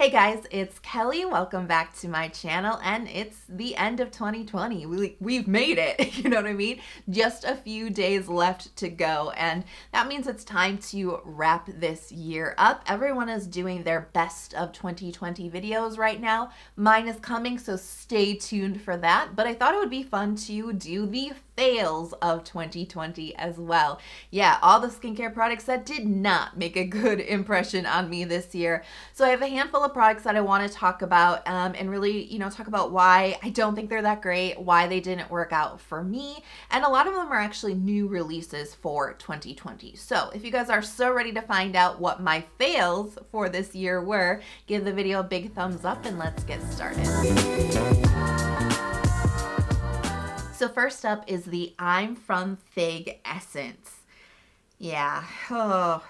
Hey guys, it's Kelly. Welcome back to my channel, and it's the end of 2020. We've made it, you know what I mean? Just a few days left to go, and that means it's time to wrap this year up. Everyone is doing their best of 2020 videos right now. Mine is coming, so stay tuned for that, but I thought it would be fun to do the fails of 2020 as well. Yeah, all the skincare products that did not make a good impression on me this year. So I have a handful of products that I want to talk about and really, talk about why I don't think they're that great, why they didn't work out for me, and a lot of them are actually new releases for 2020. So if you guys are so ready to find out what my fails for this year were, give the video a big thumbs up and let's get started. So first up is the I'm From Fig Essence. Yeah,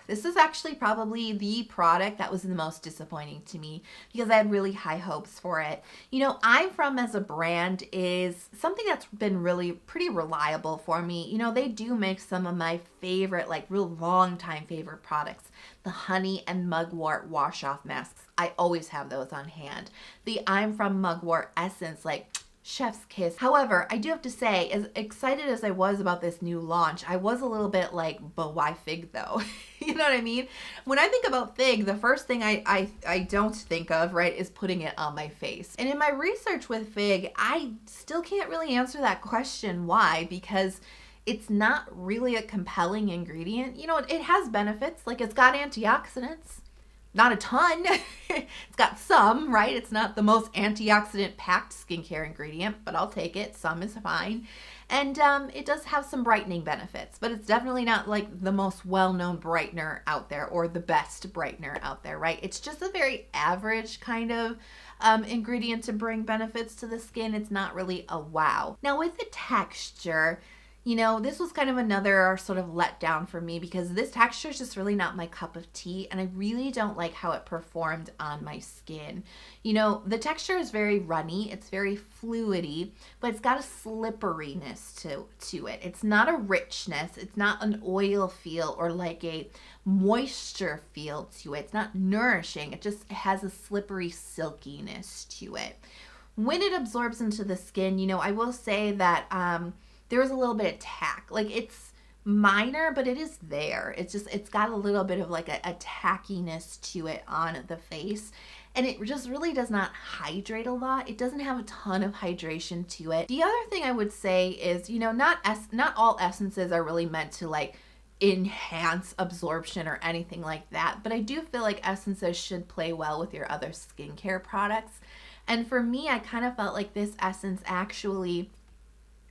this is actually probably the product that was the most disappointing to me because I had really high hopes for it. I'm From as a brand is something that's been really pretty reliable for me. They do make some of my favorite, real long time favorite products. The honey and mugwort wash off masks. I always have those on hand. The I'm From mugwort essence, chef's kiss. However, I do have to say, as excited as I was about this new launch, I was a little bit but why fig though? You know what I mean? When I think about fig, the first thing I don't think of, right, is putting it on my face. And in my research with fig, I still can't really answer that question why, because it's not really a compelling ingredient. It has benefits, it's got antioxidants. Not a ton. It's got some, right? It's not the most antioxidant packed skincare ingredient, but I'll take it. Some is fine. And it does have some brightening benefits, but it's definitely not the most well-known brightener out there or the best brightener out there, right? It's just a very average kind of ingredient to bring benefits to the skin. It's not really a wow. Now with the texture, this was kind of another sort of letdown for me because this texture is just really not my cup of tea, and I really don't like how it performed on my skin. The texture is very runny, it's very fluidy, but it's got a slipperiness to it. It's not a richness, it's not an oil feel or a moisture feel to it. It's not nourishing, it has a slippery silkiness to it. When it absorbs into the skin, I will say that there was a little bit of tack. It's minor, but it is there. It's got a little bit of a tackiness to it on the face. And it just really does not hydrate a lot. It doesn't have a ton of hydration to it. The other thing I would say is, not all essences are really meant to enhance absorption or anything like that. But I do feel like essences should play well with your other skincare products. And for me, I kind of felt like this essence actually,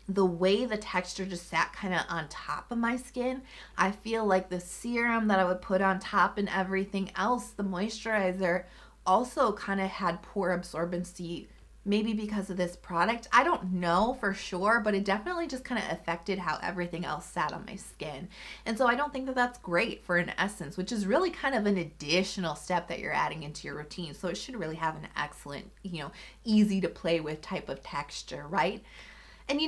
the way the texture just sat kind of on top of my skin, I feel like the serum that I would put on top and everything else, the moisturizer, also kind of had poor absorbency, maybe because of this product. I don't know for sure, but it definitely just kind of affected how everything else sat on my skin. And so I don't think that that's great for an essence, which is really kind of an additional step that you're adding into your routine. So it should really have an excellent, easy to play with type of texture, right? And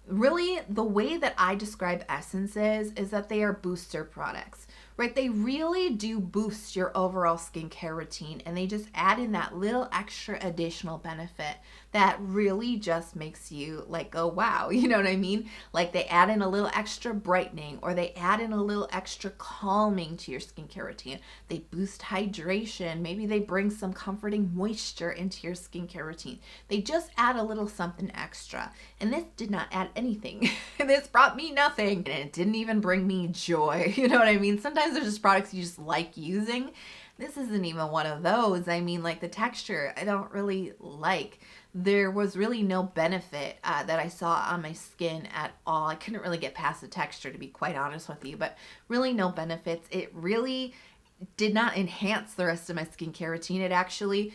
really the way that I describe essences is that they are booster products, right? They really do boost your overall skincare routine, and they just add in that little extra additional benefit that really just makes you go, wow, you know what I mean? They add in a little extra brightening, or they add in a little extra calming to your skincare routine. They boost hydration. Maybe they bring some comforting moisture into your skincare routine. They just add a little something extra. And this did not add anything. This brought me nothing. And it didn't even bring me joy. You know what I mean? Sometimes there's just products you just like using. This isn't even one of those. I mean, the texture, I don't really like. There was really no benefit that I saw on my skin at all. I couldn't really get past the texture, to be quite honest with you, but really no benefits. It really did not enhance the rest of my skincare routine. It actually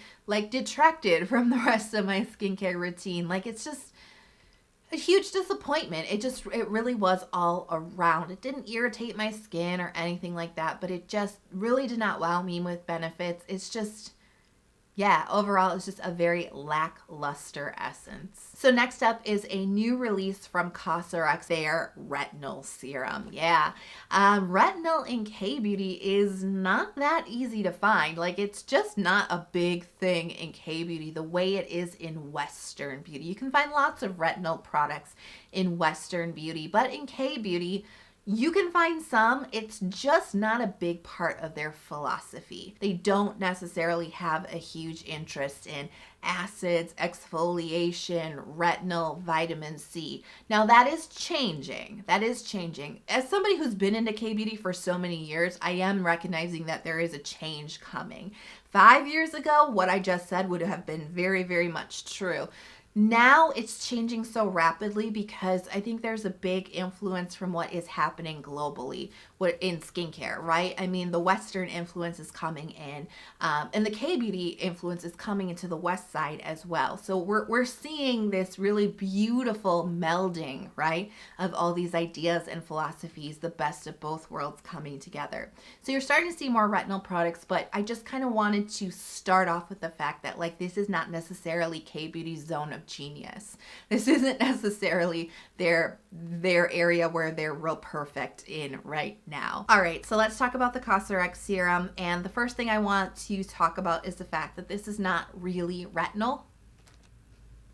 detracted from the rest of my skincare routine. It's just a huge disappointment. It really was all around. It didn't irritate my skin or anything like that, but it just really did not wow me with benefits. It's just, Yeah, overall, it's just a very lackluster essence. So next up is a new release from Cosrx, their Retinal Serum. Yeah, Retinol in K-beauty is not that easy to find. Like, it's just not a big thing in K-beauty the way it is in Western beauty. You can find lots of retinol products in Western beauty, but in K-beauty, you can find some, it's just not a big part of their philosophy. They don't necessarily have a huge interest in acids, exfoliation, retinol, vitamin C. Now that is changing. That is changing. As somebody who's been into K-beauty for so many years, I am recognizing that there is a change coming. 5 years ago, what I just said would have been very, very much true. Now it's changing so rapidly because I think there's a big influence from what is happening globally in skincare, right? I mean, the Western influence is coming in, and the K-beauty influence is coming into the West side as well. So we're seeing this really beautiful melding, right, of all these ideas and philosophies, the best of both worlds coming together. So you're starting to see more retinol products, but I just kind of wanted to start off with the fact that, like, this is not necessarily K-beauty's zone of genius. This isn't necessarily their area where they're real perfect in right now. All right, so let's talk about the Cosrx Serum. And the first thing I want to talk about is the fact that this is not really retinol.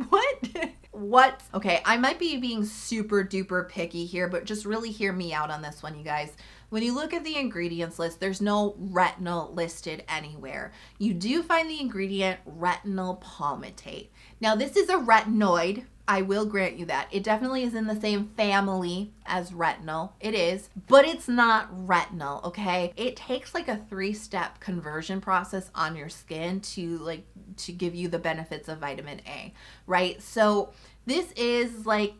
What? What? Okay, I might be being super duper picky here, but just really hear me out on this one, you guys. When you look at the ingredients list, there's no retinol listed anywhere. You do find the ingredient retinol palmitate. Now, this is a retinoid. I will grant you that. It definitely is in the same family as retinol. It is, but it's not retinol, okay? It takes like a 3-step conversion process on your skin to give you the benefits of vitamin A, right? So this is like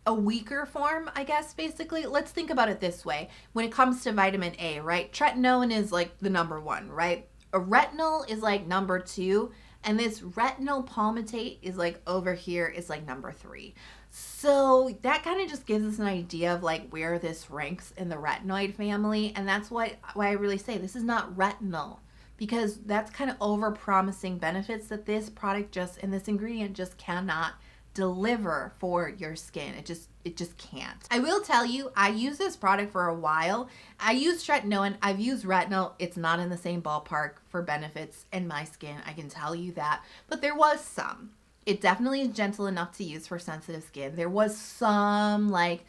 a weaker form, I guess, basically. Let's think about it this way. When it comes to vitamin A, right? Tretinoin is like the number 1, right? A retinol is like number 2, and this retinol palmitate is like over here is like number 3. So that kind of just gives us an idea of like where this ranks in the retinoid family, and that's why I really say this is not retinol, because that's kind of over promising benefits that this product just, and this ingredient just cannot deliver for your skin. It just can't. I will tell you, I used this product for a while. I used tretinoin, I've used retinol. It's not in the same ballpark for benefits in my skin, I can tell you that, but there was some. It definitely is gentle enough to use for sensitive skin. There was some like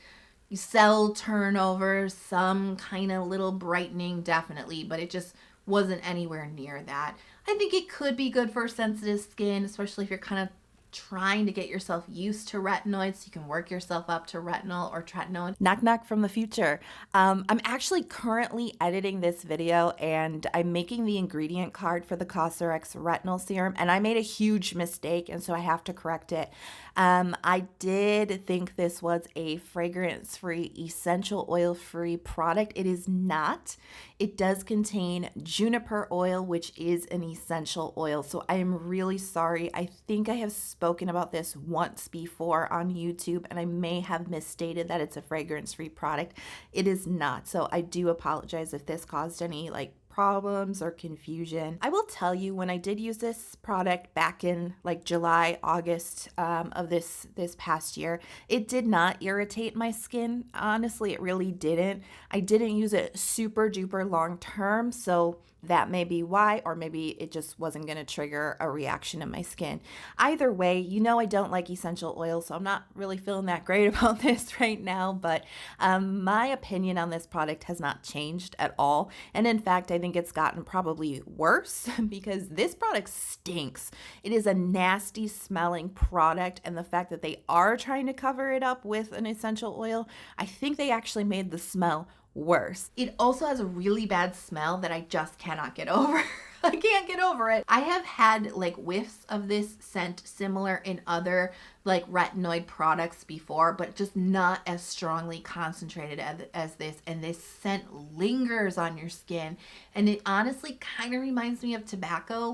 cell turnover, some kind of little brightening, definitely, but it just wasn't anywhere near that. I think it could be good for sensitive skin, especially if you're kind of trying to get yourself used to retinoids so you can work yourself up to retinol or tretinoin. Knock knock from the future. I'm actually currently editing this video and I'm making the ingredient card for the Cosrx Retinal Serum, and I made a huge mistake, and so I have to correct it. I did think this was a fragrance-free, essential oil-free product. It is not. It does contain juniper oil, which is an essential oil. So I am really sorry. I think I have spoken about this once before on YouTube, and I may have misstated that it's a fragrance-free product. It is not. So I do apologize if this caused any problems or confusion. I will tell you, when I did use this product back in July, August of this past year, it did not irritate my skin. Honestly, it really didn't. I didn't use it super duper long term, so that may be why, or maybe it just wasn't going to trigger a reaction in my skin. Either way, I don't like essential oils, so I'm not really feeling that great about this right now, but my opinion on this product has not changed at all. And in fact, I think it's gotten probably worse because this product stinks. It is a nasty smelling product, and the fact that they are trying to cover it up with an essential oil, I think they actually made the smell worse. It also has a really bad smell that I just cannot get over. I can't get over it. I have had whiffs of this scent similar in other retinoid products before, but just not as strongly concentrated as this. And this scent lingers on your skin, and it honestly kind of reminds me of tobacco.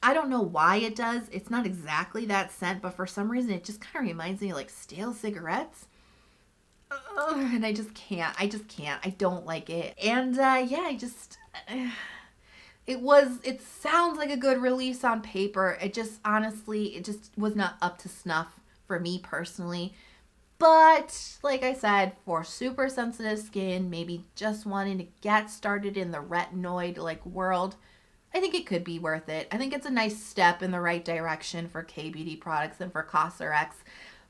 I don't know why it does. It's not exactly that scent, but for some reason it just kind of reminds me of stale cigarettes. And I just can't. I don't like it. And It sounds like a good release on paper. It just, honestly, it just was not up to snuff for me personally. But like I said, for super sensitive skin, maybe just wanting to get started in the retinoid like world, I think it could be worth it. I think it's a nice step in the right direction for K-beauty products and for Cosrx.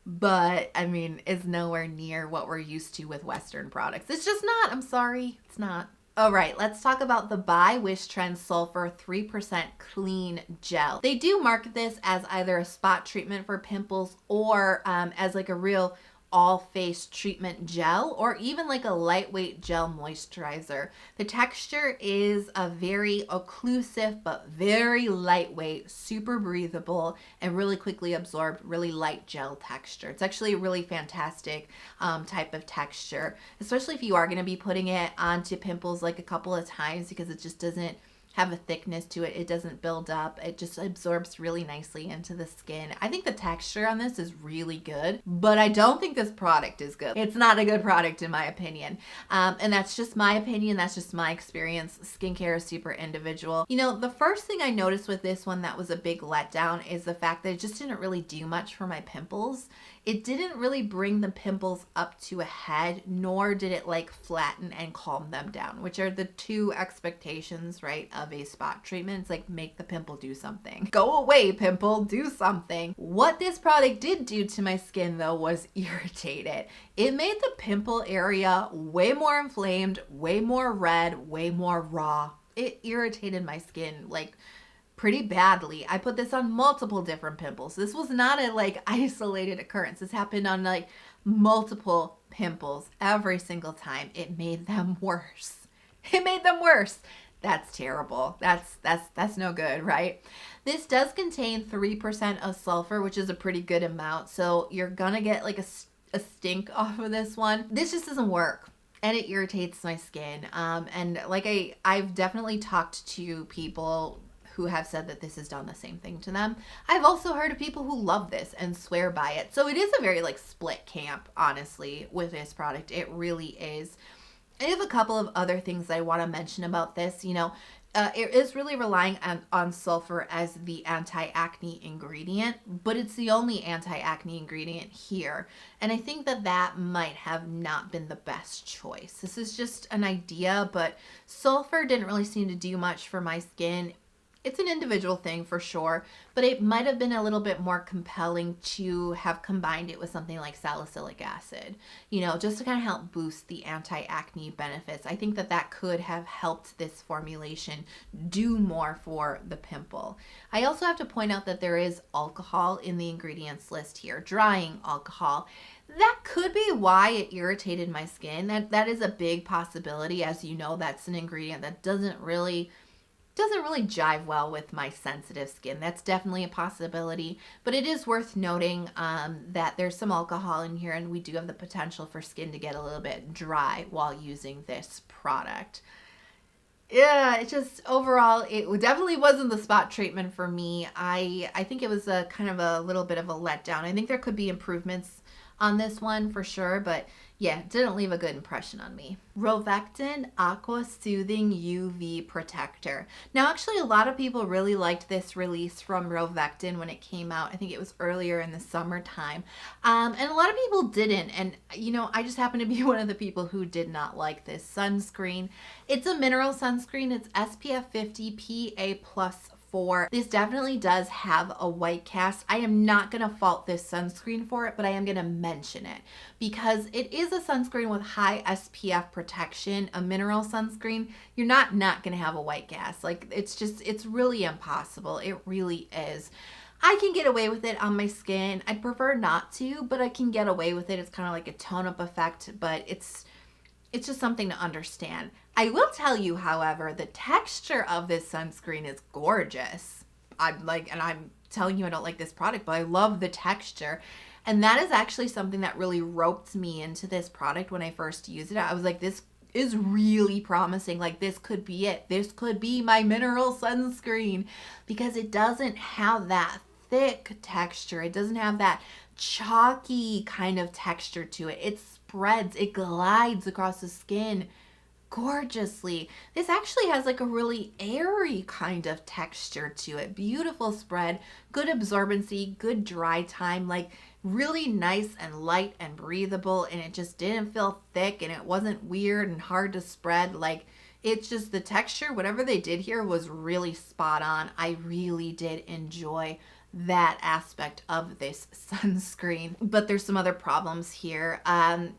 But I mean, it's nowhere near what we're used to with Western products. It's just not. I'm sorry. It's not. All right, let's talk about the by Wishtrend Sulfur 3% Clean Gel. They do market this as either a spot treatment for pimples or as like a real all face treatment gel, or even like a lightweight gel moisturizer. The texture is a very occlusive but very lightweight, super breathable, and really quickly absorbed, really light gel texture. It's actually a really fantastic type of texture, especially if you are going to be putting it onto pimples like a couple of times, because it just doesn't have a thickness to it. It doesn't build up. It just absorbs really nicely into the skin. I think the texture on this is really good, but I don't think this product is good. It's not a good product in my opinion. And that's just my opinion. That's just my experience. Skincare is super individual. You know, the first thing I noticed with this one that was a big letdown is the fact that it just didn't really do much for my pimples. It didn't really bring the pimples up to a head, nor did it like flatten and calm them down, which are the two expectations, right, of a spot treatment. It's like, make the pimple do something. Go away, pimple, do something. What this product did do to my skin though was irritate it. It made the pimple area way more inflamed, way more red, way more raw. It irritated my skin like pretty badly. I put this on multiple different pimples. This was not a like isolated occurrence. This happened on like multiple pimples every single time. It made them worse. It made them worse. That's terrible. That's no good, right? This does contain 3% of sulfur, which is a pretty good amount. So you're gonna get like a stink off of this one. This just doesn't work. And it irritates my skin. And like I've definitely talked to people who have said that this has done the same thing to them. I've also heard of people who love this and swear by it. So it is a very like split camp, honestly, with this product. It really is. I have a couple of other things that I want to mention about this. You know, it is really relying on sulfur as the anti-acne ingredient, but it's the only anti-acne ingredient here. And I think that that might have not been the best choice. This is just an idea, but sulfur didn't really seem to do much for my skin. It's an individual thing for sure, but it might have been a little bit more compelling to have combined it with something like salicylic acid, you know, just to kind of help boost the anti-acne benefits. I think that that could have helped this formulation do more for the pimple. I also have to point out that there is alcohol in the ingredients list here, drying alcohol. That could be why it irritated my skin. That is a big possibility. As you know, that's an ingredient that doesn't really jive well with my sensitive skin. That's definitely a possibility, but it is worth noting that there's some alcohol in here, and we do have the potential for skin to get a little bit dry while using this product. Yeah, it just overall, it definitely wasn't the spot treatment for me. I think it was a kind of a little bit of a letdown. I think there could be improvements on this one for sure, but yeah, it didn't leave a good impression on me. Rovectin Aqua Soothing UV Protector. Now, actually, a lot of people really liked this release from Rovectin when it came out. I think it was earlier in the summertime. And a lot of people didn't. And, you know, I just happen to be one of the people who did not like this sunscreen. It's a mineral sunscreen. It's SPF 50 PA++. This definitely does have a white cast. I am not going to fault this sunscreen for it, but I am going to mention it because it is a sunscreen with high SPF protection, a mineral sunscreen. You're not going to have a white cast. Like, it's really impossible. It really is. I can get away with it on my skin. I'd prefer not to, but I can get away with it. It's kind of like a tone-up effect, but it's just something to understand. I will tell you, however, the texture of this sunscreen is gorgeous. I'm telling you I don't like this product, but I love the texture. And that is actually something that really roped me into this product when I first used it. I was like, this is really promising. Like, this could be it. This could be my mineral sunscreen, because it doesn't have that thick texture. It doesn't have that chalky kind of texture to it. It spreads, it glides across the skin gorgeously. This actually has like a really airy kind of texture to it. Beautiful spread, good absorbency, good dry time, like really nice and light and breathable, and it just didn't feel thick and it wasn't weird and hard to spread. Like, it's just the texture, whatever they did here was really spot on. I really did enjoy that aspect of this sunscreen, but there's some other problems here. I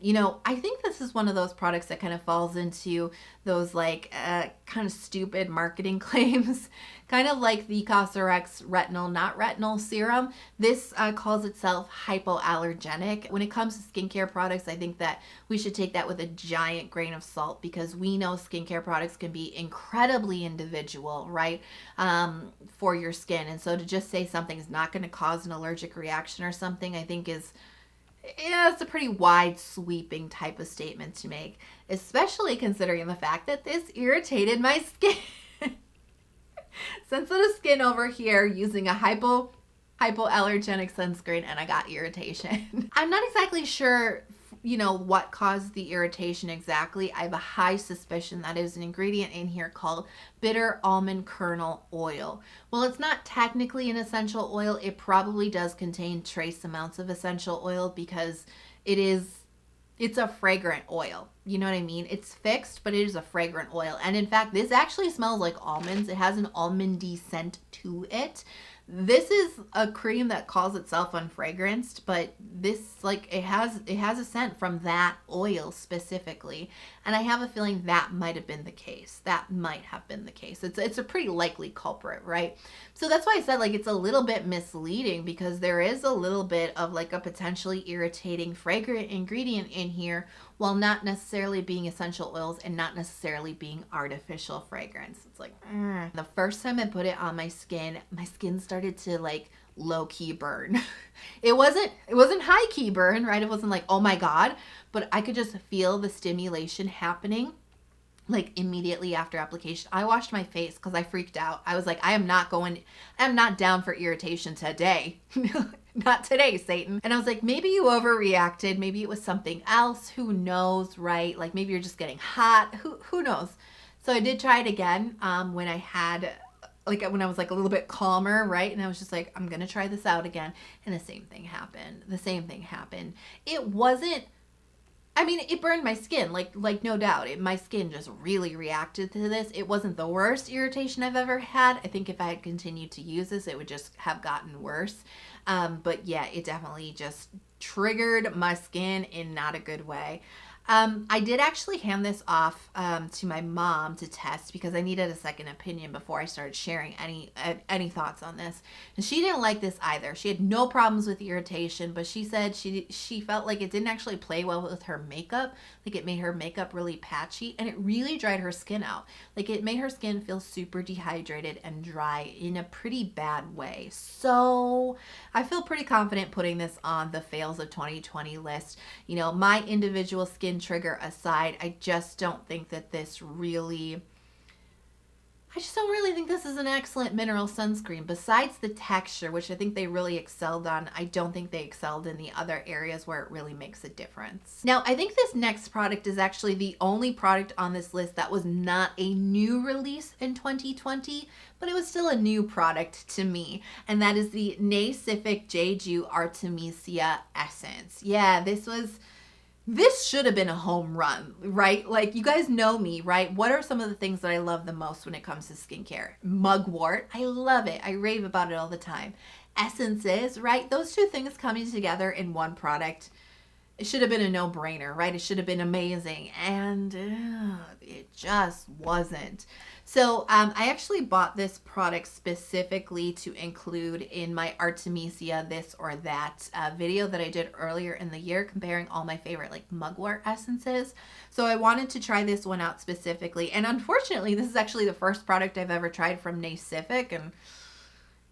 think this is one of those products that kind of falls into those like kind of stupid marketing claims, kind of like the Cosrx Retinol, not Retinol serum. This calls itself hypoallergenic. When it comes to skincare products, I think that we should take that with a giant grain of salt, because we know skincare products can be incredibly individual, right, for your skin. And so to just say something is not going to cause an allergic reaction or something, I think is, yeah, it's a pretty wide sweeping type of statement to make, especially considering the fact that this irritated my skin. Sensitive skin over here using a hypoallergenic sunscreen, and I got irritation. I'm not exactly sure, what caused the irritation exactly. I have a high suspicion that is an ingredient in here called bitter almond kernel oil. Well, it's not technically an essential oil. It probably does contain trace amounts of essential oil because it's a fragrant oil. You know what I mean? It's fixed, but it is a fragrant oil. And in fact, this actually smells like almonds. It has an almondy scent to it. This is a cream that calls itself unfragranced, but this, like, it has a scent from that oil specifically. And I have a feeling that might have been the case. It's a pretty likely culprit, right? So that's why I said, like, it's a little bit misleading, because there is a little bit of like a potentially irritating fragrant ingredient in here, while not necessarily being essential oils and not necessarily being artificial fragrance. It's like, The first time I put it on my skin started to like low-key burn. It wasn't high-key burn, right? It wasn't like, oh my God, but I could just feel the stimulation happening like immediately after application. I washed my face because I freaked out. I was like, I'm not down for irritation today. Not today, Satan. And I was like, maybe you overreacted. Maybe it was something else. Who knows, right? Like maybe you're just getting hot. Who knows? So I did try it again when I was like a little bit calmer, right? And I was just like, I'm going to try this out again. And the same thing happened. It burned my skin, like no doubt. My skin just really reacted to this. It wasn't the worst irritation I've ever had. I think if I had continued to use this, it would just have gotten worse. But yeah, it definitely just triggered my skin in not a good way. I did actually hand this off to my mom to test because I needed a second opinion before I started sharing any thoughts on this. And she didn't like this either. She had no problems with irritation, but she said she felt like it didn't actually play well with her makeup. Like it made her makeup really patchy, and it really dried her skin out. Like it made her skin feel super dehydrated and dry in a pretty bad way. So I feel pretty confident putting this on the fails of 2020 list. My individual skin trigger aside, I just don't think that I just don't really think this is an excellent mineral sunscreen. Besides the texture, which I think they really excelled on, I don't think they excelled in the other areas where it really makes a difference. Now, I think this next product is actually the only product on this list that was not a new release in 2020, but it was still a new product to me, and that is the Nacific Jeju Artemisia Essence. Yeah, this should have been a home run, right? Like, you guys know me, right? What are some of the things that I love the most when it comes to skincare? Mugwort. I love it. I rave about it all the time. Essences, right? Those two things coming together in one product. It should have been a no-brainer, right? It should have been amazing. And it just wasn't. So I actually bought this product specifically to include in my Artemisia this or that video that I did earlier in the year, comparing all my favorite like mugwort essences. So I wanted to try this one out specifically. And unfortunately, this is actually the first product I've ever tried from Nacific, and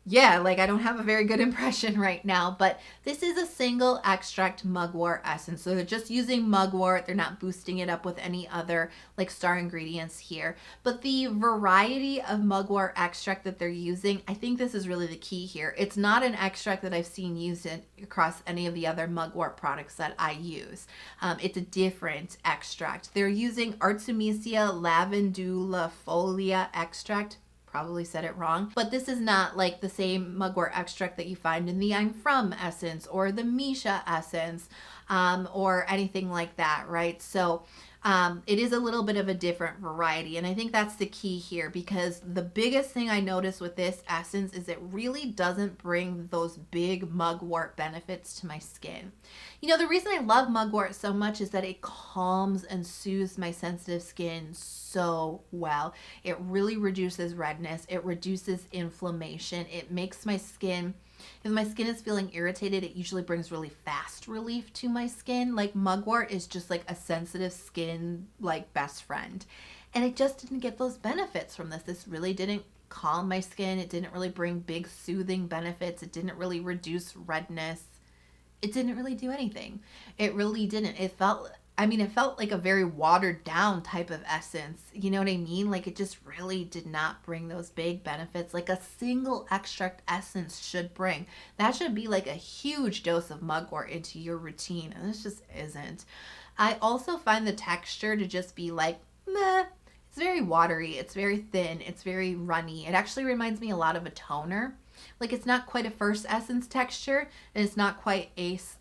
yeah, like I don't have a very good impression right now, but this is a single extract mugwort essence. So they're just using mugwort. They're not boosting it up with any other like star ingredients here. But the variety of mugwort extract that they're using, I think this is really the key here. It's not an extract that I've seen used across any of the other mugwort products that I use. It's a different extract. They're using Artemisia lavendulifolia extract. Probably said it wrong, but this is not like the same mugwort extract that you find in the I'm From essence or the Misha essence or anything like that, right? So it is a little bit of a different variety, and I think that's the key here, because the biggest thing I notice with this essence is it really doesn't bring those big mugwort benefits to my skin. You know, the reason I love mugwort so much is that it calms and soothes my sensitive skin so well. It really reduces redness. It reduces inflammation. It makes my skin, if my skin is feeling irritated, it usually brings really fast relief to my skin. Like mugwort is just like a sensitive skin, like best friend. And I just didn't get those benefits from this. This really didn't calm my skin. It didn't really bring big soothing benefits. It didn't really reduce redness. It didn't really do anything. It really didn't. It felt like a very watered down type of essence. You know what I mean? Like it just really did not bring those big benefits like a single extract essence should bring. That should be like a huge dose of mugwort into your routine, and this just isn't. I also find the texture to just be like, meh. It's very watery. It's very thin. It's very runny. It actually reminds me a lot of a toner. Like it's not quite a first essence texture, and it's not quite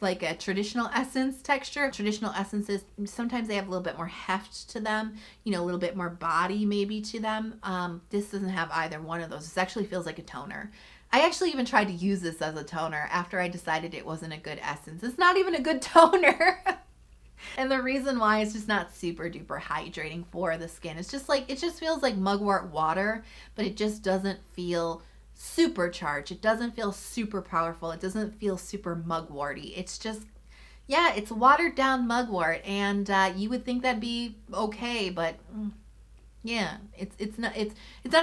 like a traditional essence texture. Traditional essences, sometimes they have a little bit more heft to them, you know, a little bit more body maybe to them. This doesn't have either one of those. This actually feels like a toner. I actually even tried to use this as a toner after I decided it wasn't a good essence. It's not even a good toner. And the reason why it's just not super duper hydrating for the skin. It's just like, it just feels like mugwort water, but it just doesn't feel supercharged. It doesn't feel super powerful. It doesn't feel super mugworty. It's just, yeah, it's watered down mugwort, and you would think that'd be okay, but yeah, it's not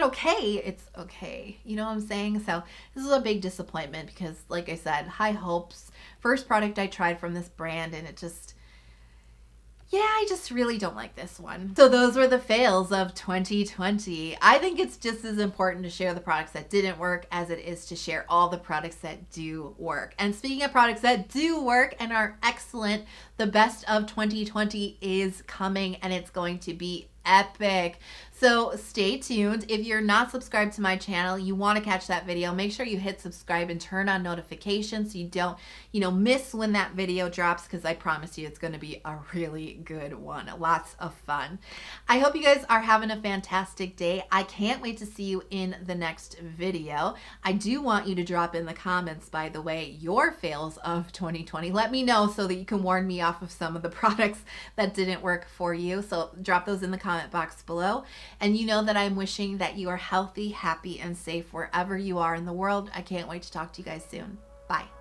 okay. It's okay. You know what I'm saying? So this is a big disappointment because, like I said, high hopes. First product I tried from this brand, and it just, yeah, I just really don't like this one. So those were the fails of 2020. I think it's just as important to share the products that didn't work as it is to share all the products that do work. And speaking of products that do work and are excellent, the best of 2020 is coming, and it's going to be epic. So stay tuned. If you're not subscribed to my channel, you want to catch that video, make sure you hit subscribe and turn on notifications so you don't, miss when that video drops, because I promise you it's going to be a really good one. Lots of fun. I hope you guys are having a fantastic day. I can't wait to see you in the next video. I do want you to drop in the comments, by the way, your fails of 2020. Let me know so that you can warn me off of some of the products that didn't work for you. So drop those in the comment box below. And you know that I'm wishing that you are healthy, happy, and safe wherever you are in the world. I can't wait to talk to you guys soon. Bye.